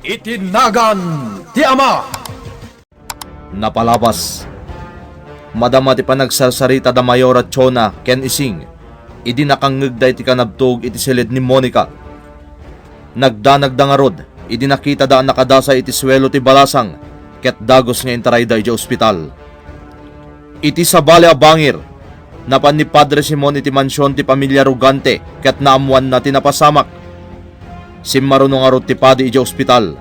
Itinagan ti Ama. Napalabas. Madama ti panagsasarita da Mayor at Chona ken ising. Idi nakangagday ti kanabtog iti silid ni Monica. Nagdanagda nga rod. Idi nakita daan nakadasa iti swelo ti balasang. Ket dagos nga intaray da iti ospital. Iti sabali a bangir. Napan ni Padre Simon iti mansyon ti pamilya Rugante. Ket naamuan na tinapasamak. Simmarunong nga rod ti padi iti ospital.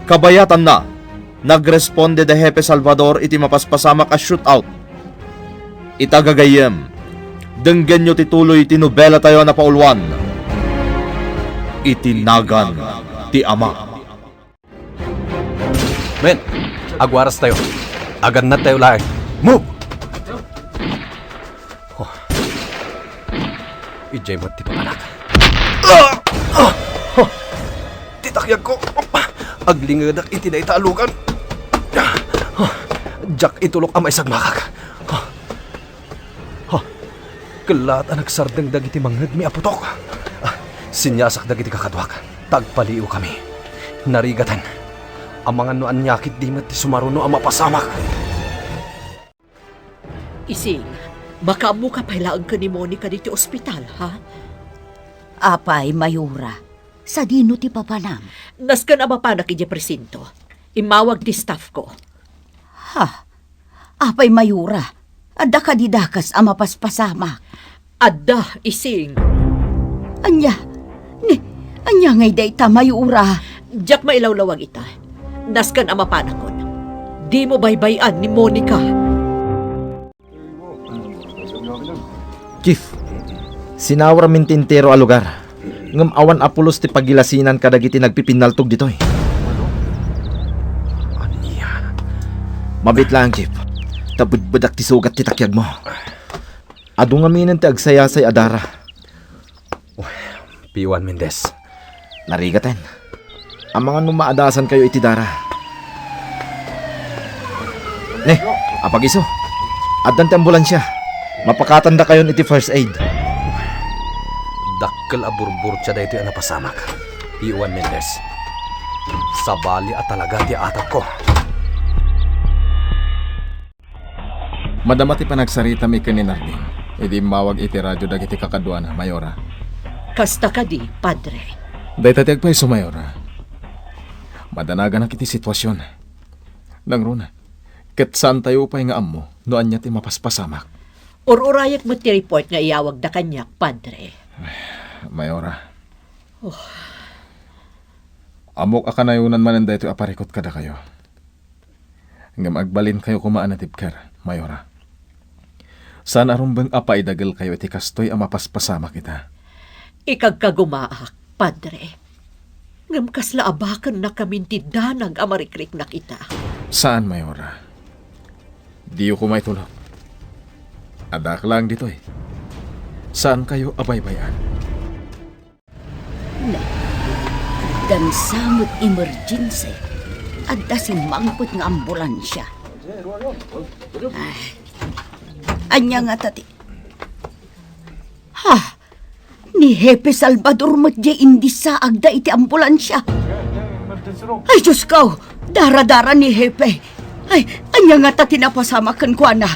Kabayatan na. Nagresponde de Hepe Salvador iti mapaspasamak a shootout. Itagagayem, denggen nyo tituloy ti nobela tayo na paulwan. Itinagan ti Ama. Men, agwaras tayo. Agan na tayo lahat. Move! Oh. Ijay mo ti papanak. Titakyag ko. Aglingadak iti na itaalugan. Jack itulok ang maisag makak. Kalat ang nagsardeng dagiti manghag mi aputok. Sinyasak dagiti kakadwak. Tagpaliw kami. Narigatan. Ang mga noan nyakit di mat ti sumaruno ang mapasamak. Ising, baka mo ka pailaag ka ni Monica dito ospital, ha? Apay, Mayura. Sa dino ti papanam. Naskan ang mapanak iti presinto. Imawag ti staff ko. Ha? Apay, Mayura. Adda ka didakas ang mapaspasamak. Adda, ising. Anya ngay dayta, Mayura. Jack mailawlawag ita. Naskan ang mapanakon. Di mo baybayan ni Monica. Chief, sinawar min tintero a lugar. Ngam awan apulos ti pagilasinan kadagiti nagpipinaltog ditoy. Aniya. Mabit lang, Chief. Tabudbudak ti sugat ti takyag mo. Adu nga minen ti agsayasay adara. P1 Mendez. Narigatan. Ang mga numaadasan kayo iti dara. Ne, apag-iso. Addan ti ambulansya. Mapakatanda kayon iti first aid. Dakkel a burbur siya dahito yung napasamak. P1 Mendez. Sabali at talaga ti atap ko. Madama ti panagsarita mi kaninarding. Idi mawag iti radyo dagiti kakadwana, Mayora. Kasta ka di, Padre. Dahil tatiag pa iso, Mayora. Madanagan ang kiti sitwasyon. Nangruna, ket saan tayo pa nga ammo, noan niya ti mapaspasamak. Or-urayak mo ti report nga iyawag da kanyak, Padre. Mayora. Amok akanayunan manan dahito aparikot kada kayo. Ngam agbalin kayo kumaanatib kar, Mayora. Saan arumbang apaidagal kayo iti kastoy ang mapaspasamak kita. Ikagkagumaak, Padre. Ngam kasla abakan na kaminti danag amarikrik na kita. Saan, Mayora? Diyo ko may tulog. Adak lang dito eh. Saan kayo abaybayan? Dan samot emergency. Adda si mangput nga ambulansya. Anya nga tati. Ha? Ni Hepe Salvador matya indi sa agda iti ambulansya. Ay, Diyos ko! Dara-dara ni Hepe. Ay, anya nga tati napasamakan ko na.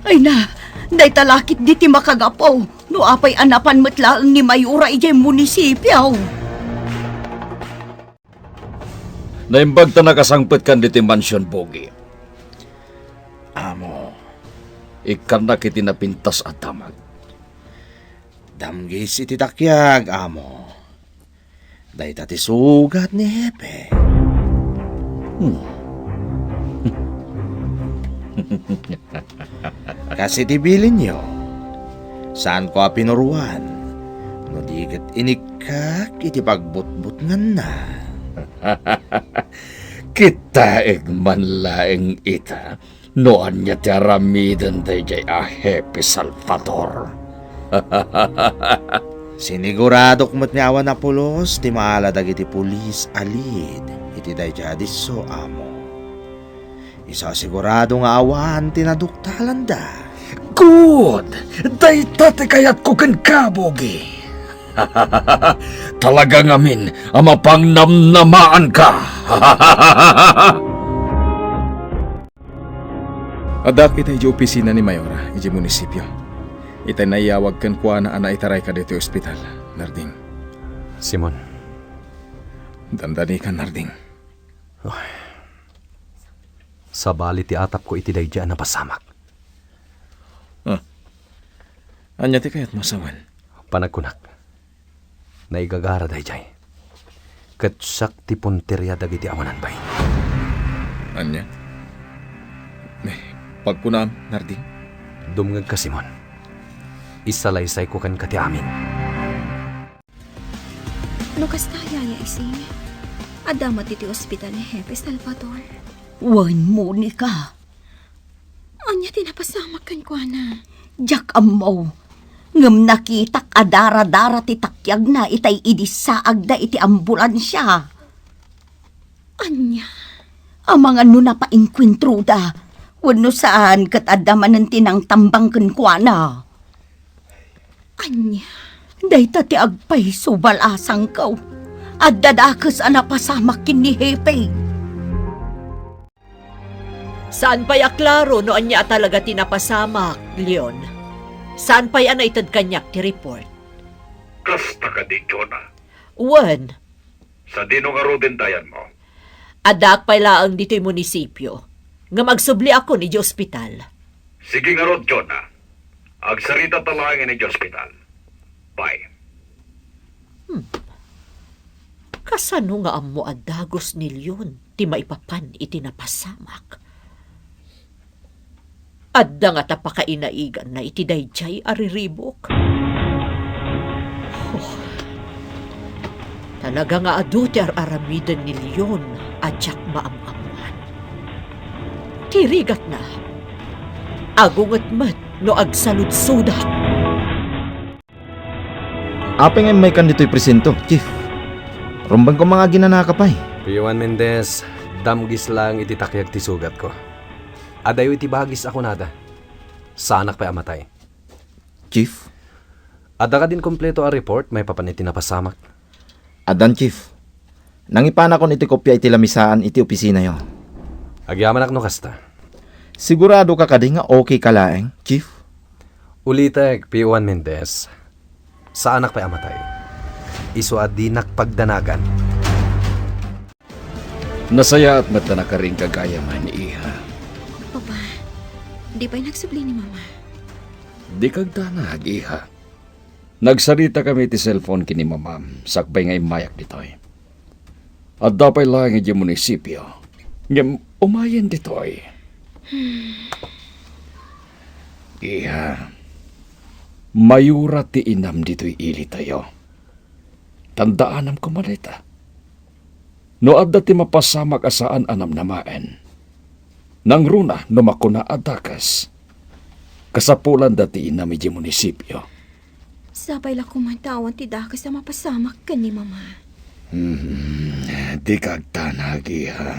Ay na, day talakit di ti makagapaw. No apay anapan matlaang ni Mayura ijay munisipyaw. Naimbag ta nakasangpet kan di ti mansyon, Bogi. Amo, ikan na kiti napintas at damag. Damgis iti takyag, amo. Day tati sugat ni Hepe. Kasi tibilin nyo, saan ko pinuruan? No digat inikak iti pagbutbut nga na. Kita man laeng ita, noan niya ti aramidan day jay a Hepe Salvador. Sinigurado kumot niya awan na pulos, ti maaladag iti pulis alid, iti day jadis so amo. Isa sigurado nga awan, tinaduktalan da. Good! Day tate kayat ko kan ka, Bogi. Talagang amin, amapang namnamaan ka. Adak itay di opisina ni Mayora, iti munisipyo. Itay naiyawag kan kuha na ana itaray ka dito ospital, Narding. Simon, Dandani ka, Narding. sa bali ti atap ko iti dayja na pasamak. Anya ti kayat masawan. Panagkunak. Naigagara dayjay. Katsak ti punterya dagiti awanan bay. Anya? Pagkunam, Narding. Dumngag ka, Simon. Isalaysay ko kan kati amin. No kastaya ya ising. Adamat iti ospital ni Hepe Salvador. Wan, Monica. Anya tinapasamak kan ko na. Jak amaw. Ngam nakita kadara-dara ti takyag na itay idisaag da iti ambulansya. Anya. Amang ano na pa inkwentruda. Wano saan kat adamanan tinang tambang kenkwana. Anya. Day ti agpay subalasang kaw. At dadakas anapasamak kin ni Hepe. Saan pa'y aklaro no anya talaga tinapasamak, Leon? Saan pa'y itad kanyak ti report? Kasta ka di, Jonah. Wan, Sa dinong arodin tayan mo. adak pa'y laang dito'y munisipyo. Nga magsubli ako ni ospital. Sige nga rod, Jonah. Agsarita talangin ni hospital. Bye. Kasano nga amo adagos ni Leon ti maipapan iti napasamak? Adda nga tapakainaigan na iti dayjay ariribok. Oh, talaga nga adu ti aramidan ni Leon adyak maamamuan. Tirigat na. Agungat mat no agsalud-sudat. Apeng ay may kandito'y presento, Chief. Rumbang ko mga ginanakapay. Piwan Mendez, damgis lang iti takyag ti sugat ko. Adayo iti bagis ako nada. Sanak pa amatay. Chief? Ada ka din kompleto a report, may papaniti na pasamak. Adan, Chief. Nangipana kon iti kopya iti lamisaan iti opisina yo. Agyaman no kasta. Sigurado ka kadi nga okay ka laeng, Chief? Ulitek, P1 Mendez. Sa anak pa amatay. Iso adi nakpagdanagan. Nasaya at mata na ka rin kagaya man, iha. Papa, di ba'y nagsubli ni Mama? Di kag danag, iha. Nagsarita kami ti cellphone kini mamam, sakbay ngay mayak ditoy. At dapay lang iti munisipyo. Ngem umayen ditoy. Iha, mayura ti inam dito'y ili tayo. Tandaanam ko malita. No adda ti mapasamak asaan anam namaen. Nang runa no makuna adakas. Kasapulan dati inam iti munisipyo. Sabay la kumantawan ti dakas na mapasamak ka ni Mama. Di kag tanagi ha.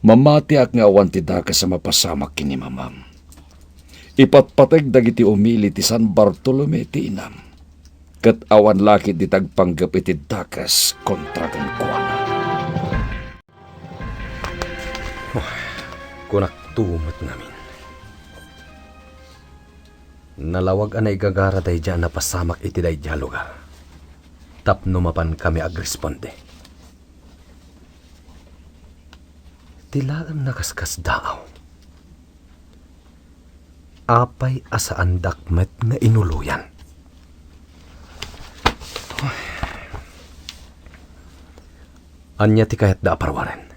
Mamati ak nga awan ti dakas sa mapasamak kini mamam. Ipatpateg dagiti umili ti San Bartolome ti inam. Kat awan laki di tagpanggap iti dakas kontra kan kuana. Kunak tumot namin. Nalawag anay gagara day dyan na pasamak iti day dyan lugar. Tapno mapan kami agresponde. Tilaang nakaskas daaw. Apay asaan dakmet nga inuluyan. Anya ti kayat da aparwaren.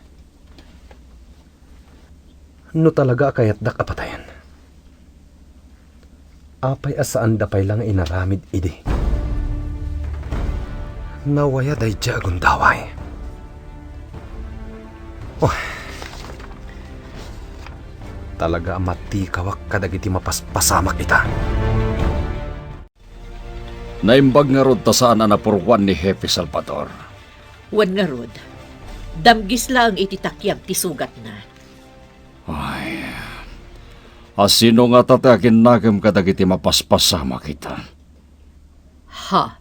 No talaga kayat da kapatayan. Apay asaan dapay lang inaramid idi. Nawaya day jagon daway. Talaga mati kawak kadagiti mapaspasamak ita. Naimbag nga rod ta saan napurwan ni Hepe Salvador. Wan nga rod. Damgis lang iti takyag ti sugat na. Ay, asino nga tatakin nagam kadagiti mapaspasama kita. Ha?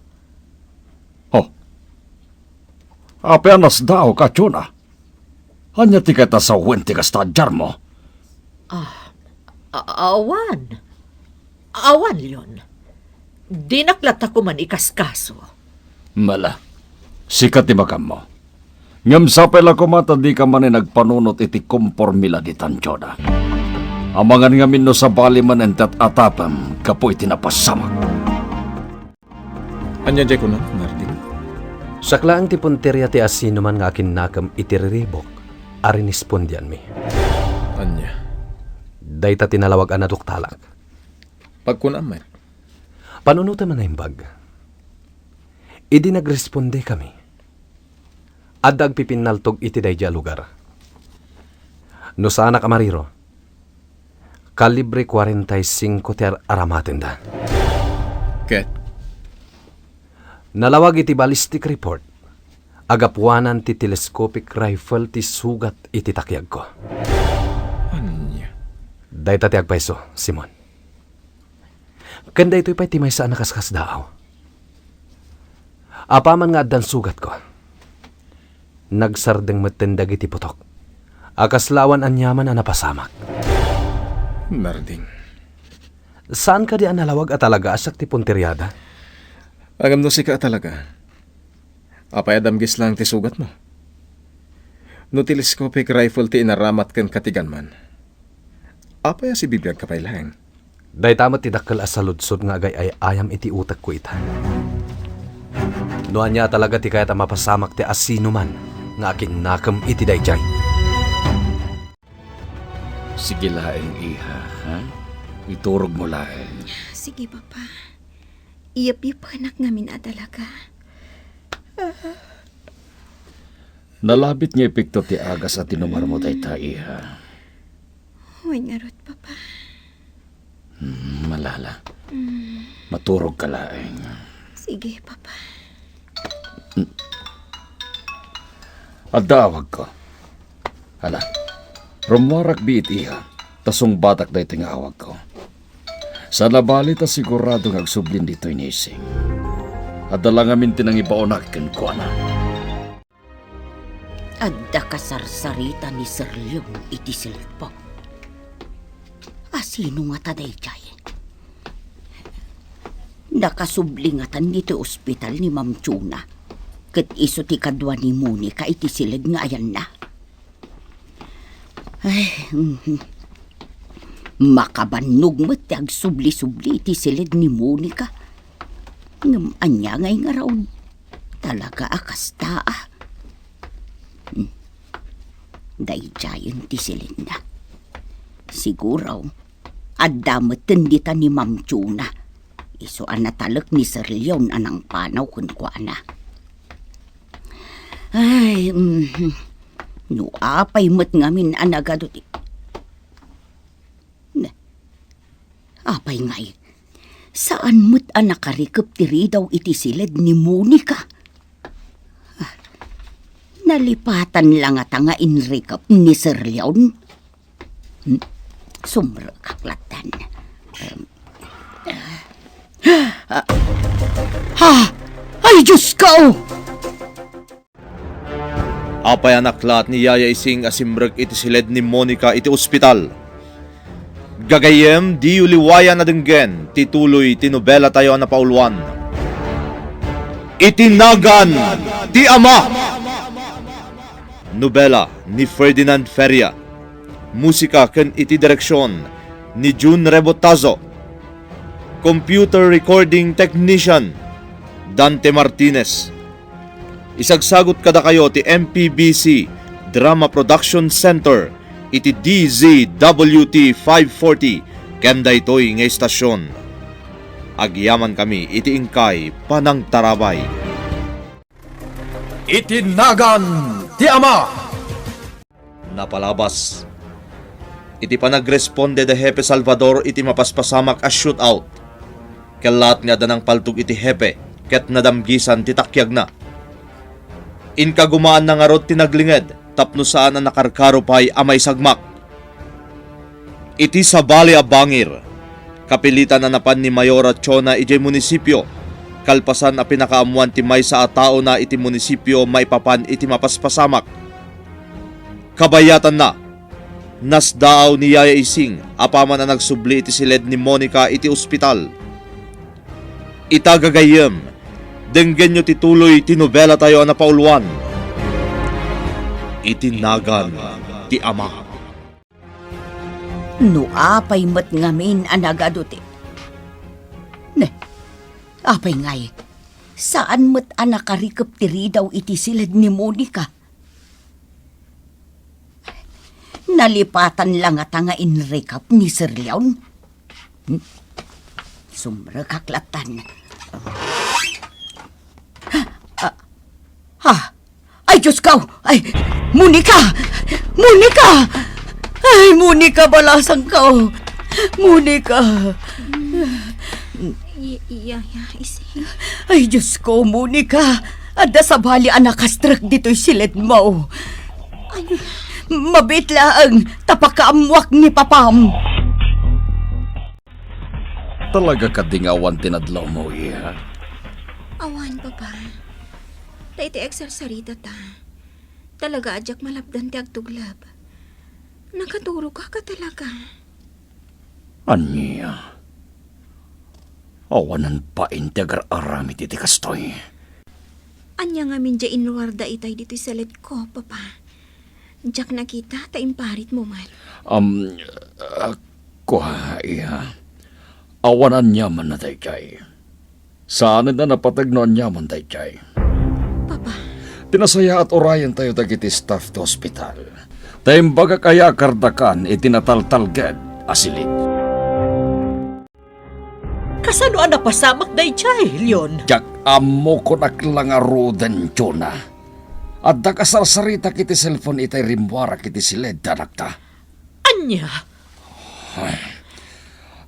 Apenas daw ka, Chona. Hanya ti kita sa wenti ka stadjar mo. Awan. Awan yon. Dinaklat ako man ikaskaso. Mala, sikat ti makam mo. Ngam sapel ako mata di ka man nagpanunot iti kompormila di Tanchoda. Amangan ngamin no sa bali man entat atapam kapo iti napasamak. Anya jay ko na, Narding. Saklaang ti punteriya ti asino man nga akin nakam itiriribok, arinispondian mi. Anya. Dayta tinalawag anadok talak. Pagkunaman. Panunuta man na imbag. Idi nagresponde kami. Adag pipinaltog iti dayja lugar. No sana kamariro, kalibre 45 ti aramaten da. Ket. Nalawag iti ballistic report. Agapuanan ti telescopic rifle ti sugat iti takyag ko. Anya. Dayta ti agpaiso, Simon. Kanda ito'y pa'y timay saan nakaskas daaw. Apaman nga addan sugat ko. Nagsardeng matendag iti putok. Akaslawan anyaman na napasamak. Narding. Saan ka di nalawag at talaga asak ti punteryada? Agam no si ka talaga. Apay adamgis lang ti sugat mo. No telescopic rifle ti inaramat ken katigan man. Apay si bibiyag kapay lang. Day tamat ti dakkel asaludsod nga agay ay ayam iti utak ko ita. Noan niya talaga ti kayat mapasamak ti asino man nga akin nakam iti dayjay. Sige laeng, iha, ha? Iturog mo laeng. Sige, Papa. Iyap-iyap anak ngamin adalaga. Nalabit nga epekto ti agas at tinumar mo dayta, iha. Huwag nga rot, Papa. Malala. Maturog ka laeng. Sige, Papa. Adawag ko. Hala, rumwarak biit iha, tasong batak dahi tingawag ko. Sa nabali ta sigurado ngagsublin dito inising. Adala ngamin tinang ibaonak ken kuana. Adda kasarsarita ni Sir Leon iti silpo. Asino nga taday jay? Nakasublingatan dito ospital ni Ma'am Chuna. Ket iso ti kadwa ni Monica iti silid nga ayan na. Ay, makabannog mo ti agsubli-subli iti silid ni Monica. Ngam anya ngay nga raon. Talaga akasta ah. Dayjayon ti silid na. Siguraw, addametan dita ni Ma'am Chuna. Iso anatalak ni Sir Leon anang panaw kun kuana. Ay, no apay met ngamin anagado ti. Apay ngay, saan met anakarikap tiri daw iti silid ni Monica? Nalipatan lang at nga inrikap ni Sir Leon. Sumrakaklatan. Ay, Diyos ko! Apay anaklat ni Yaya Ising asimrek iti silid ni Monica iti ospital. Gagayem di uliwaya na denggen tituloy tinobela tayo na pauluan. Itinagan ti Ama! Nobela ni Ferdinand Feria. Musika ken iti direksyon ni June Rebotazo. Computer recording technician Dante Martinez. Isagsagot kada kayo ti MPBC Drama Production Center iti DZWT 540 kenda ito'y nga istasyon. Agyaman kami iti ingkay panang tarabay. Itinagan ti Ama! Napalabas. Iti panagresponde de Hepe Salvador iti mapaspasamak a shootout. Kalat nga danang paltog iti Hepe ket nadamgisan ti takyag na. Inkagumaan na nga rod tinaglinged tapno saan ang nakarkaro pa'y amay sagmak. Iti sa Bali a Bangir, kapilitan na napan ni Mayora Chona ijay munisipyo, Kalpasan a pinakaamuan ti may sa tao na iti munisipyo maipapan iti mapaspasamak. Kabayatan na, nasdaaw ni Yaya Ising apaman na nagsubli iti silid ni Monica iti ospital. Itagagayem, denggen nyo tituloy tinobela tayo na pauluan. Itinagan ti ama. No apay mat ngamin anagadote. Ne, apay ngay. Saan mat anakarikap tiri daw iti silid ni Monica? Nalipatan lang at nga inrekap ni Sir Leon. Sumrakaklatan. Ay, Diyos ko! Ay, Monica! Monica! Ay, Monica, balasang ka! Monica! Yaya, Ising. Ay, Diyos ko, Monica! Ada sa bali anakastrak dito'y silid mo. Mabitla ang tapakaamwak ni Papam. Talaga ka dingawan tinadlaw mo, iya. Awan, Papa. Daiti eksersarita ta. Talaga adyak malabdan ti agtuglab. Nakaturo ka talaga. Anya? Awanan pa integar arami titi kastoy. Anya nga min dya inwarda itay dito'y salit ko, Papa. Diyak nakita, taimparit mo man. Kuha, iya. Awanan yaman na tayo kay. Saan na napatagnoan yaman tayo kay. Papa, Tinasaya at orayan tayo dagiti staff to hospital. Tayong baga kaya kardakan itinataltalgad asilit. Kasano ang napasamak day chay, Leon? Jak amo ko naklangarudan, Jonah. At nakasarsarita kiti cellphone itay rimwara kiti silid danakta. Anya?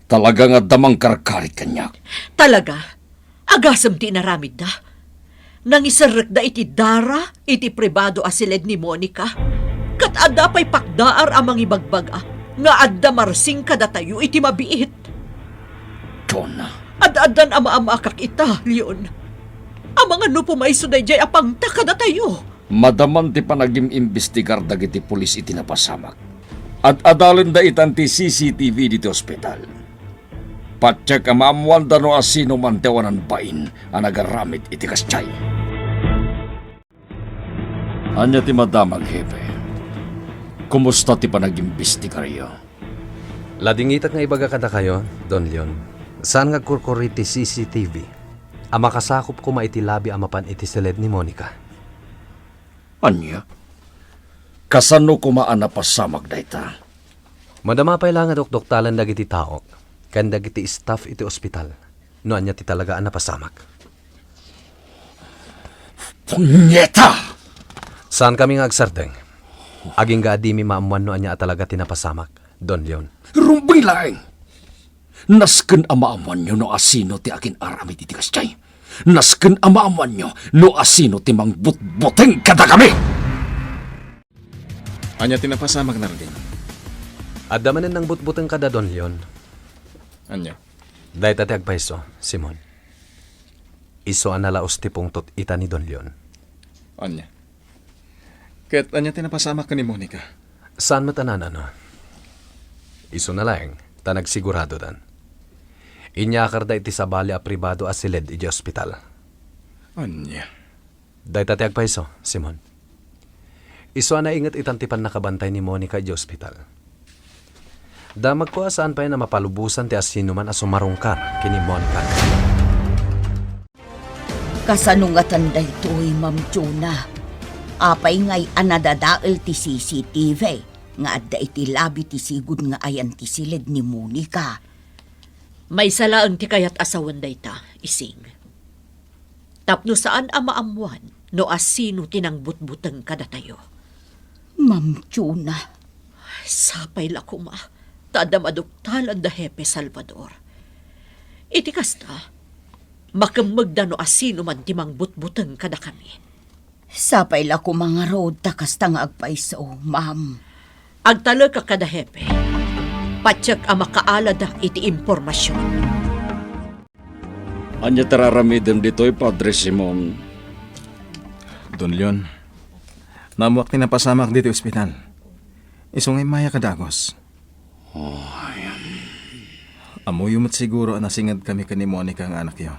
Talaga nga damang karkarit kanyak. Talaga? Agasam ti naramid da? Nang isarek da iti dara, iti pribado asilid ni Monica. Kat adda pa'y pakdaar amang ibagbaga, nga adda marsing kada tayo iti mabiit. Jonah. Ad-adan ama-ama akak ita, Leon. Amang ano pumayso da jay apang takada tayo. Madaman ti panagim imbestigar dagiti pulis iti napasamak. At adalin da itan ti CCTV diti ospital. Patsyak amamuan da no asino man tewanan bain ang nagaramid iti kasyay. Anya ti madamang hepe. Kumusta ti panag-imbestigaryo? Ladingitak nga ibaga kada kayo, Don Leon. Saan nga kurkuri ti CCTV? Ang makasakop ko maitilabi amapan iti silid ni Monica. Anya? Kasano kumaan na pasamag da ita? Madamapay lang nga doktalan dagiti tao. Kan dagiti staff iti ospital. No anya ti talaga ang napasamak. Punyeta! Saan kami nga agsardeng? Aging gaadimi maamuan no anya talaga tinapasamak, Don Leon. Rumbay laeng! Nasken amaaman nyo no asino ti akin arami ti kasyay. Nasken amaaman nyo no asino ti mangbutbuteng kada kami! Anya tinapasamag na rin. Adamanin ng butbuteng kada, Don Leon. Anya? Dahil tati agpaiso, Simon. Iso ang nalaos ti pungtot ita ni Don Leon. Anya? Ket anya tinapasamak ka ni Monica? Saan matanan ano? Iso na lang, tanagsigurado dan. Inyakar da iti sabali a pribado a silid iti ospital. Anya? Dahil tati agpaiso, Simon. Iso na ingat itantipan nakabantay ni Monica iti ospital. Damag ko saan pa na mapalubusan ti asino man asumarungkar kini Monica. Kasanungatan da ito'y, Ma'am Jonah. Apay ngay anadadaal ti CCTV. Nga adda iti labi ti sigud nga ayan ti silid ni Monica. May salaan ti kayat asawan day ta, Ising. Tapno saan amaamuan no asino tinangbutbuteng kada tayo. Ma'am Jonah. Sapay la kuma, tada maduktalan da Hepe Salvador. Iti kasta, makamagda no asino man timang butbuteng kada kami. Sapay la ko mga road takas nga agpaiso, ma'am. Agtala ka kada Hepe, patsyak ang makaalada iti impormasyon. Anya tararamidem dito'y Padre Simon. Don Leon, namuak tinapasamak dito ospital. Isungay maya kadagos. Amoy umot siguro nasingad kami ni Monica ang anak yo.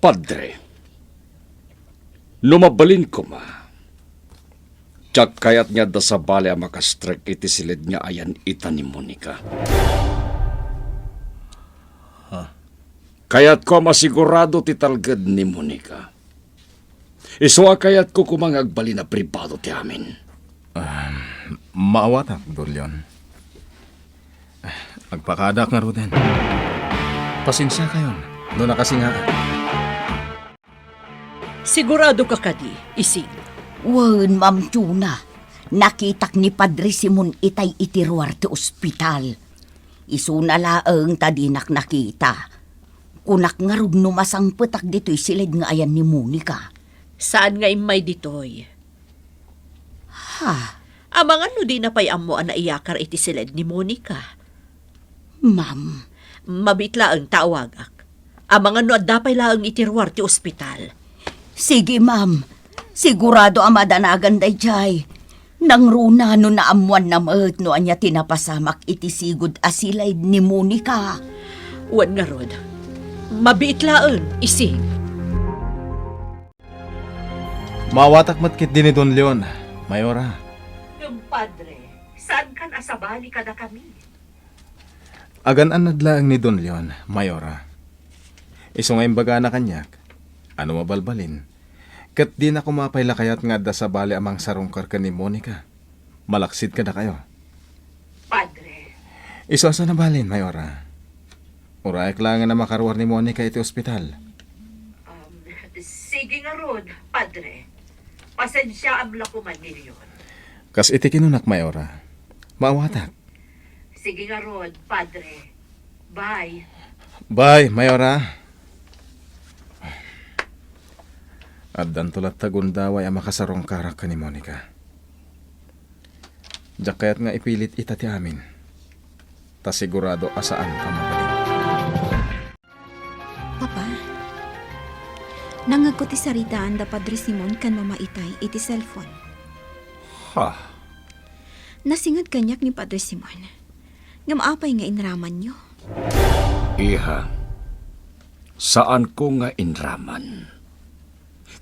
Padre, lumabalin ko ma. Tsak kayat nga da sa bali ang makastrek iti silid nga ayan ita ni Monica. Kayat ko masigurado ti talgad ni Monica. Iswa kayat ko kumang agbali na pribado ti amin. Maawatak, Don Leon. Agpakadak nga Ruden. Pasensya kayo, no nakasingaan. Sigurado ka kadi, Ising. Wan, Ma'am Chuna. Nakitak ni Padre Simon itay itiruar ti ospital. Isunalaang tadinak nakita. Kunak nga rod numasang petak dito'y silid nga ayan ni Monica. Saan nga imay ditoy? Ha? Amangan no di na pay amo ang naiyakar iti silid ni Monica. Ma'am, Mabitla ang tawagak. Amangan no adapay laang itirwar ti ospital. sige ma'am. Sigurado ang madanagan day jay. Nang runa no naamuan na maet no anya tinapasamak iti sigud asilay ni Monica. Wan nga rod. Mabitlaan, Ising. Maawatak matkit din ni Don Leon, Mayora. Yung padre, saan kan asabali ka na kami? Agan nadlaang ni Don Leon, Mayora. Isungay baga na kanyak, ano mabalbalin. Kat di na kumapay lakayat nga da sa bali amang sarungkar ka ni Monica. Malaksid ka na kayo. Padre. Isasa na balin, Mayora. Urayak lang na makarwar ni Monica iti ospital. Sige nga rod, padre. Pasensya ang lakuman milyon. Kas iti kinunak, Mayora. Maawatak. Sige nga rod, padre. Bye. Bye, Mayora. At dantulat tagundaway ang makasarong karak ka ni Monica. Diyak kaya't nga ipilit ita ti amin. Ta sigurado asaan ka magaling. Papa, nangag ko ti saritaan da Padre Simon kan mamaitay iti cellphone. Ha? Nasingad kanyak ni Padre Simon. Nga maapay nga inraman nyo. Iha, saan ko nga inraman?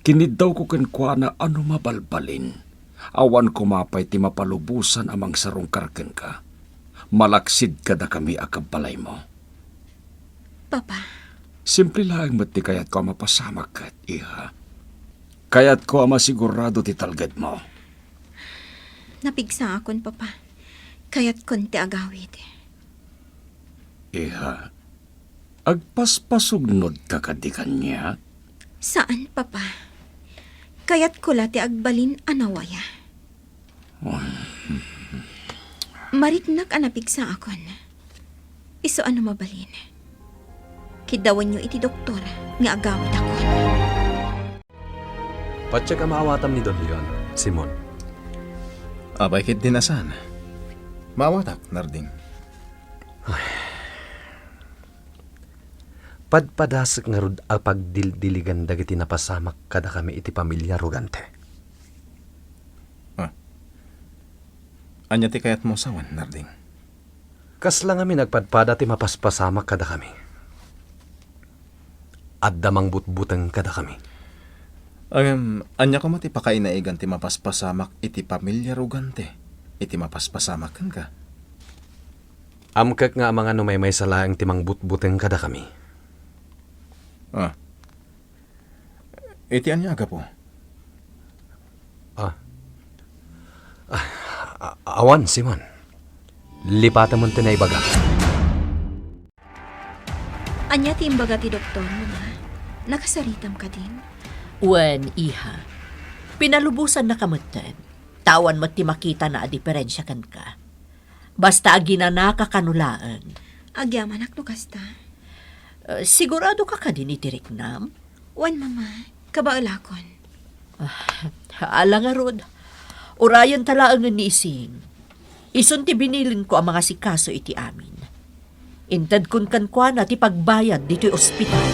Kinidaw ko kenkwa na ano mabalbalin. Awan kumapay ti mapalubusan amang sarong karken ka. Malaksid ka da kami akabbalay mo. Papa, Simple lang mati kayat ko mapasamak kat, iha. Kayat ko masigurado ti talgad mo. napigsa akon, Papa. Kaya't konti agawid. Iha, agpaspasugnod ka kadikan niya? Saan, Papa? Kaya't kula ti agbalin anawaya. Maritnak anapigsa akon. Iso ano mabalin? Kidawan nyo iti doktor nga agawid akon. Patya ka maawatam ni Don Leon, Simon. Abay kit din asan. Maawatak, Narding. Padpadasak nga rod ang pagdildiligan dagiti napasamak kada kami iti pamilya rugante. Anya ti kayat mo sawan, Narding. Kas lang kami nagpadpada ti mapaspasamak kada kami. At damang butbutang kada kami. Anya ko mati pakainaigan ti mapaspasamak iti pamilya rugante. Iti mapaspasamak kan ka. Amkak nga mga numaymay sa laang timang butbutang kada kami. Iti anya aga po. Awan, Simon. Lipatan mo tinaybaga. Anya ti imbaga ti doktor mo na. Nakasaritam ka din. Wen, iha. Pinalubusan na kamutan. Tawan mo ti makita na a diferensya kan ka. Basta aginana ka kanulaan. Agyaman akno kasta. Sigurado ka ka din itiriknam? Wan, Mama. Kabaulakon. Ala nga rod. Urayan talaang ni Ising. Isun ti binilin ko ang mga sikaso iti amin. Inted kun kan ti pagbayad dito'y ospital.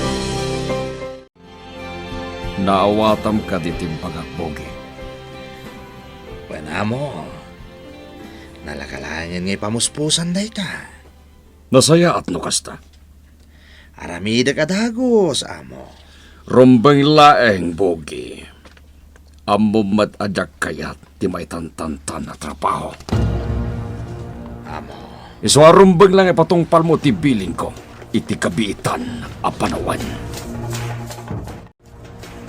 Naawatam ka ditim pagakbogi. Wala mo. Nalakalayan ngay pamuspusan day ta. Nasaya at nukasta. Aramida ka dagos, amo. Rumbang laeng bogi. Amo matadyak kayat ti may tantantan na trabaho. Amo. Iswarumbang lang ipatungpal mo ti biling ko. Iti kabiitan a panawan.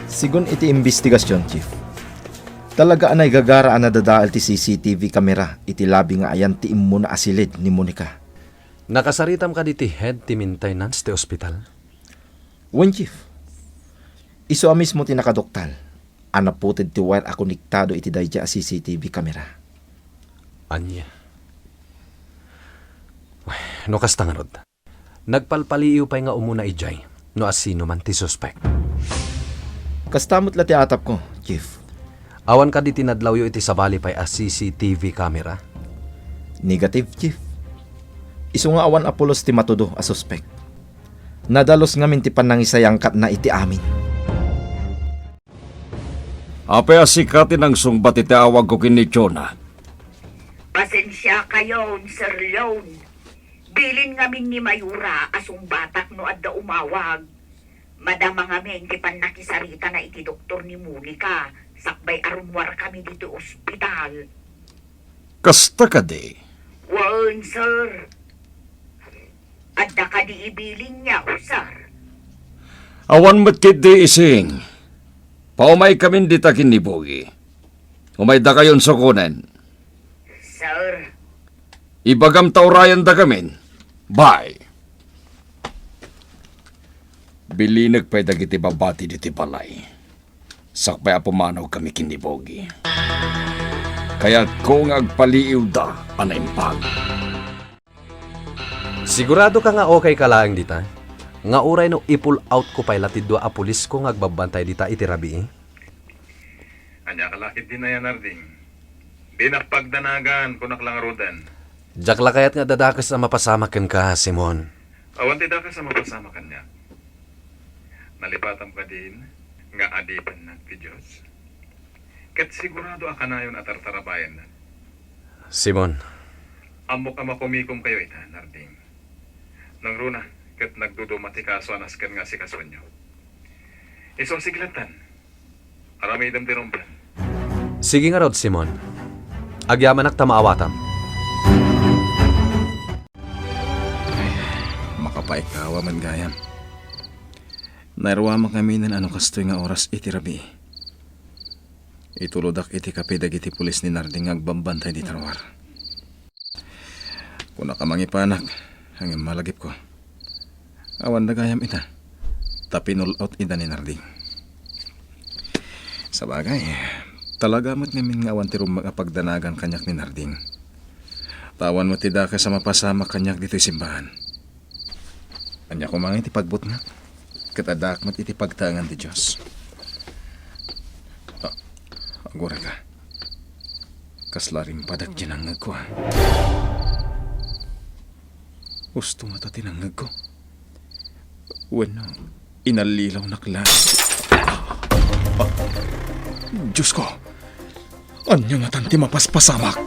Sigun iti investigasyon, Chief. Talaga anay gagara na dadaal ti CCTV kamera iti labi nga ayan ti immo na asilid ni Monica. Nakasaritam ka diti head ti maintenance ti ospital. Wen, Chief. Iso a mismo ti nakadoktal. Anaputed ti wire a konektado iti dayja a CCTV kamera. Anya. No kasta nga rod. Nagpalpaliiw pa'y nga umuna ijay. No asino man ti suspect. Kastamot la ti atap ko, Chief. Awan ka di tinadlaw iti sabali pa'y a CCTV camera. Negative, Chief. Iso nga awan apolos ti matudo a suspect. Nadalos ngamin ti panangisayangkat na iti amin. Ape asikatin ang sungbat iti awag ko kini Jonah. Pasensya kayo, Sir Leon. Bilin ngamin ni Mayura asong batak no adda umawag. Madama ngamin ti nakisarita na iti doktor ni Monica. Sakbay arumwar kami dito ospital. Kasta ka di. Wan, sir. Adda ka di ibilin niya, sir. Awan matkit di ising. Paumay kami di takin ni Bogi. Umay da kayon sukunen. Sir, Ibagam taurayan da kamin. Bye. Bilinag pa'y dagiti babati diti balay. Sakpay apumanaw kami kini Bogi. Kaya't kung agpaliiw da, anaimpag. Sigurado ka nga okay ka lang dita. Nga uray no i-pull out ko pa'y latidwa a pulis ko nga agbabantay dita iti rabi. Anya kalakit din na yan, Arding. Di nakpagdanagan kung naklangarudan. Jakla kayat nga dadakas na mapasamakan ka, Simon. Awan ti ka sa mapasama kanya. Nalipatam ka din, nga adipan ng Diyos. Kat sigurado ka na yun at tartarabayan na. Simon, Amo ka makumikom kayo ita, Narding. Nang runa, kat nagdudumati kaso anaskan nga si kaswan nyo. Iso siglatan. Aramay dam dirumban. sige nga rod, Simon. Agyaman ak tamaawatam. Makapaikawa man gayam. Nairwa makaminan ano kastoy nga oras iti rabi. Ituludak iti kapidag iti pulis ni Narding agbambantay di tarwar. Kung nakamangipanak, hanggang malagip ko. Awan na gayam ita. Tapinul out ida ni Narding. Sa bagay, talaga mo't ngamin nga awan ti rumagapagdanagan kanyak ni Narding. Tawan mo tida ka sa mapasama kanyak dito'y simbahan. Anya ko mga iti pagbut nga. Katadak mo't iti pagtangan ti Diyos. Agora ka. Kaslaring padag ginangag ko. Gusto nga ta tinangag ko. Bueno, inalilaw na klan. Diyos ko. Anya nga tanti mapaspasamak.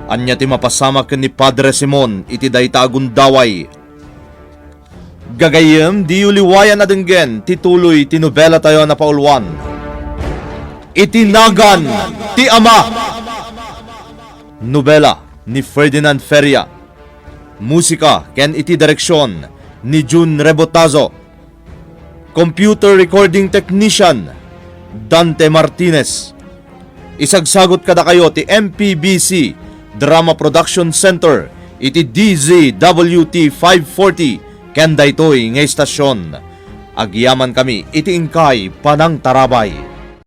Anya ti mapasamak ni Padre Simon iti dayta agundaway. Gagayem di uliwayan na denggen tituloy ti nobela tayo na paulwan. Itinagan ti Ama. Nobela ni Ferdinand Feria. Musika ken iti direksyon ni Jun Rebotazo. Computer recording technician Dante Martinez. Isagsagot kada kayo ti MPBC Drama Production Center iti DZWT 540 ken daytoy nga istasyon. Agyaman kami iti ingkay panang tarabay.